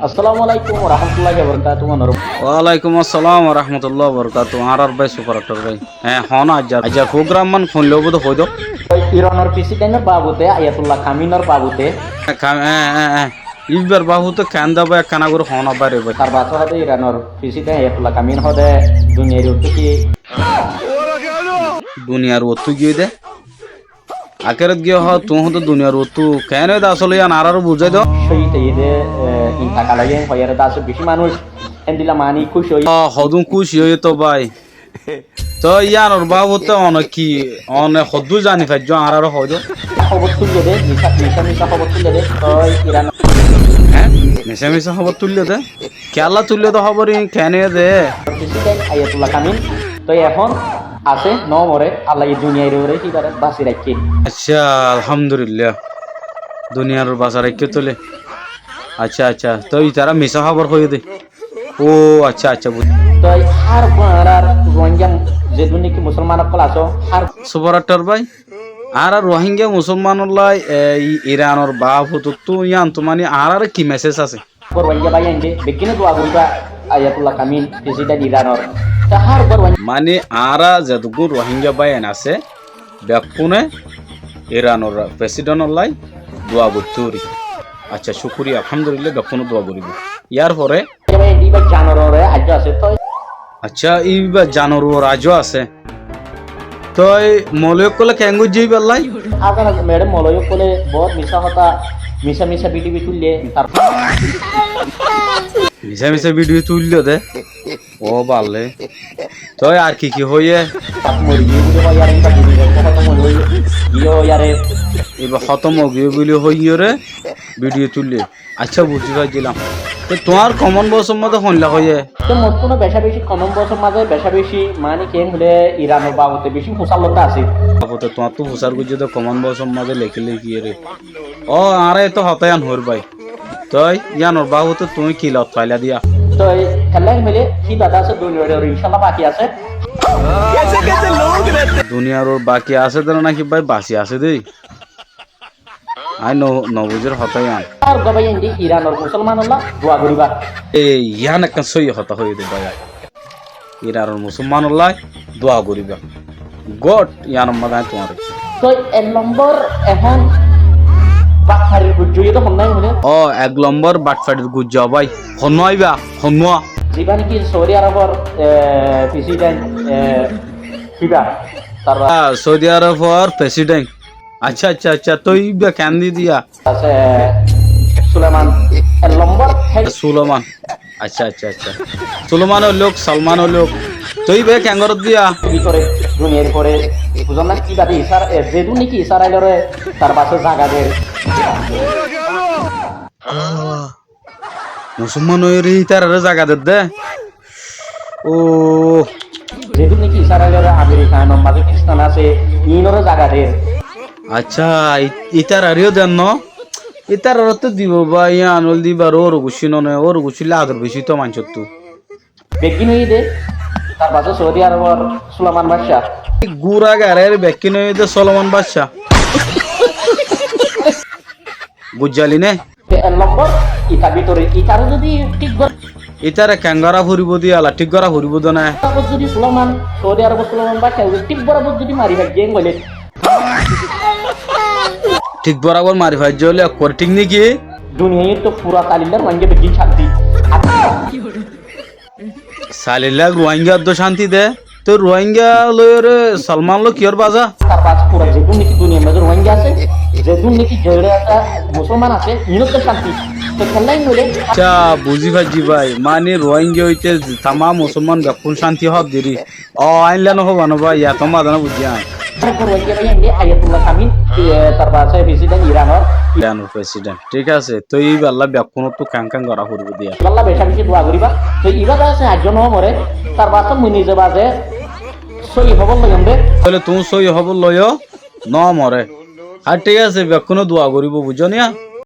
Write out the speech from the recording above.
আসসালামু আলাইকুম ওয়া রাহমাতুল্লাহি ওয়া বারাকাতুহু মনোর ওয়ালাইকুম আসসালাম ওয়া রাহমাতুল্লাহি ওয়া বারাকাতুহু আর ভাই সুপার আক্টর ভাই হ্যাঁ হন আজ প্রোগ্রাম মান ফোন লব তো হইতো ইরানের প্রেসিডেন্টের বাবুতে আয়াতুল্লাহ খামিনের বাবুতে ইবার বাহু তো কান্দা বা কানা করে হন আবার ভাই তার বাচ্চা হতে ইরানের প্রেসিডেন্ট আয়াতুল্লাহ খামিন হতে দুনিয়ার উত্তকি দুনিয়ার ওতু গিয়ে দে আখেরাত গিয়ে হ তুই তো দুনিয়ার ওতু কেন দা আসলে ইয়ান আর বুঝাই দাও শহীদ ঈদে ইন্তাকালাগে হয়ারে দাস বেশি মানুষ এন্দিলা মানি খুশি হই হদুম খুশি হয়ে তো ভাই তো ইয়ানোর বাবু তো অনেক কি অনেক হদু জানি ফাইজ আর হয়তো খবর তুলে দে মিশা খবর তুলে দে তো ইরান হ্যাঁ মিশা মিশা খবর তুললে দে কেলা তুললে তো খবর কেন দে প্রেসিডেন্ট আয়াতুল্লাহ খামিন তো এখন আছে নমরে আল্লাহ এই দুনিয়ার ওরে কি করে বাসি রাখি আচ্ছা আলহামদুলিল্লাহ দুনিয়ার বাজার কে তোলে আচ্ছা আচ্ছা তো তারা মিশা খবর হয়ে দে ও আচ্ছা আচ্ছা তো আর আর রোহিঙ্গা যে দুনিয়া কি মুসলমান সকল আছো আর সুপার আক্টর ভাই আর রোহিঙ্গা মুসলমান লাই ইরানোর বাপ হতো তো ইয়ান তো মানে আর কি মেসেজ আছে রোহিঙ্গা ভাই আনবে বেকিনে দোয়া করিবা আয়াতুল্লাহ কামিন প্রেসিডেন্ট ইরানোর তাহার মানে আরা যতগুণ রোহিঙ্গা বাইন আছে ব্যাপুনে ইরানোর প্রেসিডেন্ট লাই দোয়া করতে আচ্ছা শুক্রিয়া আলহামদুলিল্লাহ ব্যাপুনে দোয়া করিব ইয়ার পরে জানোরে আজ আছে তো আচ্ছা এইবার জানোর আজও আছে তো মলয়ক কলে কেঙ্গু যাই পেলাই আগার ম্যাডাম মলয় কোলে বহুত মিশা হতা মিশা বিটিবি তুললে তার মিশা মিশা ভিডিও তুললো দে ও বালে তো আর কি হইয়ে মুরগি বলে হয় আর এটা বুঝি কথা মনে হই ইয়ো ইয়ারে এবার খতম গিয়ে বলে হইয়ে রে ভিডিও তুললে আচ্ছা বুঝতে পারছিলাম তো তোমার কমন বসর মধ্যে হইলা হইয়ে তো মোট কোনো বেশি কমন বছর মাঝে বেশি মানে কেন হলে ইরানের বাবুতে বেশি মুসাল্লতা আছে বাবুতে তোমার তো হুসার গুজে তো কমন বসর মাঝে লেখে লেখিয়ে রে ও আরে তো হতায়ান হর ভাই তই ইয়ানোর বাবুতে তুমি কি লত পাইলা দিয়া তো খেলাই মিলে কি দাদা আছে দুনিয়ার ইনশাআল্লাহ বাকি আছে দুনিয়ার ওর বাকি আছে তো নাকি ভাই বাসি আছে দেই আই নবুজের হতায়ান আর গবাই ইন্দি ইরানের মুসলমান আল্লাহ দোয়া করিবা এই ইয়ান একটা সই হতা হয়ে দে ভাই ইরানের মুসলমান লাই দোয়া করিবা গড ইয়ান মাদায় তোমার তো এক নম্বর এখন বাখারির বুঝিয়ে তো হন্নাই হলে ও এক নম্বর বাটফাড়ির গুজ্জা ভাই হনয়াইবা হনয়া জীবন কি সৌদি আরবের প্রেসিডেন্ট কিবা তার সৌদি আরবের প্রেসিডেন্ট আচ্ছা আচ্ছা আচ্ছা তো ইবা ক্যান্দি দিয়া আছে সুলেমান এক নম্বর সুলেমান আচ্ছা আচ্ছা আচ্ছা সুলেমানের লোক সালমানের লোক তুই বে ক্যাঙ্গরত দিয়া ভিতরে দুনিয়ার পরে বুঝলাম না কি বাদে ইসার যে দুনি কি ইসরায়েলের তার পাশে জায়গাদের মুসলমান হয়ে তার জায়গা দে ও যে দুনি কি ইসরায়েলের আমেরিকা মাঝে পাকিস্তান আছে ইনরে জায়গাদের আচ্ছা ইতার আরিও দেন ন ইতার তো দিব বা ইয়া আনল দিবার ওর গুছি নয় ওর গুছিলে আগের বেশি তো মানছত তো বেগিন হয়ে দে তার পাশে সৌদি আরবের সুলেমান বাদশাহ গুড়া গাড়ের ব্যাকি নয় দে সলমান বাদশাহ বুঝালি নে এক নম্বর ইটা ভিতরে ইটার যদি ঠিক ইতারে ক্যাঙ্গারা ফুরিব দিয়া আলা ঠিক করা ফুরিব তো না বরাবর যদি সুলেমান সৌদি আরবের সুলেমান বাদশাহ ঠিক বরাবর যদি মারি ভাই গেম বলে ঠিক বরাবর মারি ভাই জলে কর ঠিক নাকি দুনিয়ায় তো পুরা তালিলার মাঙ্গে বেগি শান্তি সালিল্লা রোহিঙ্গা তো শান্তি দে তো রোহিঙ্গা লয়রে সালমান লো কিয়র বাজা তার পাঁচ পুরা যে দুর্নীতি দুনিয়ার মাঝে রোহিঙ্গা আছে যে দুর্নীতি জেড়ে আছে মুসলমান আছে ইনত তো শান্তি তো খেলাই মিলে আচ্ছা বুঝি ভাজি ভাই মানে রোহিঙ্গা হইতে তামা মুসলমান ব্যাকুল শান্তি হব দেরি ও আইনলা নহব না ভাই ইয়া তোমা জানা বুঝি আই রোহিঙ্গা ভাই এন্ডি আয়াতুল্লাহ খামিন তার পাশে প্রেসিডেন্ট ইরানের প্রেসিডেন্ট ঠিক আছে তো এই বাল্লা ব্যাকুন তো কাং করা করব দিয়া আল্লাহ বেশি দোয়া করিবা তো ইবাদ আছে একজন মরে তার পাশে মুই নিজে বাজে সই হবল লাগবে তাহলে তুমি সই হব লয় ন মরে আর ঠিক আছে ব্যাকুন দোয়া করিব বুঝো নিয়া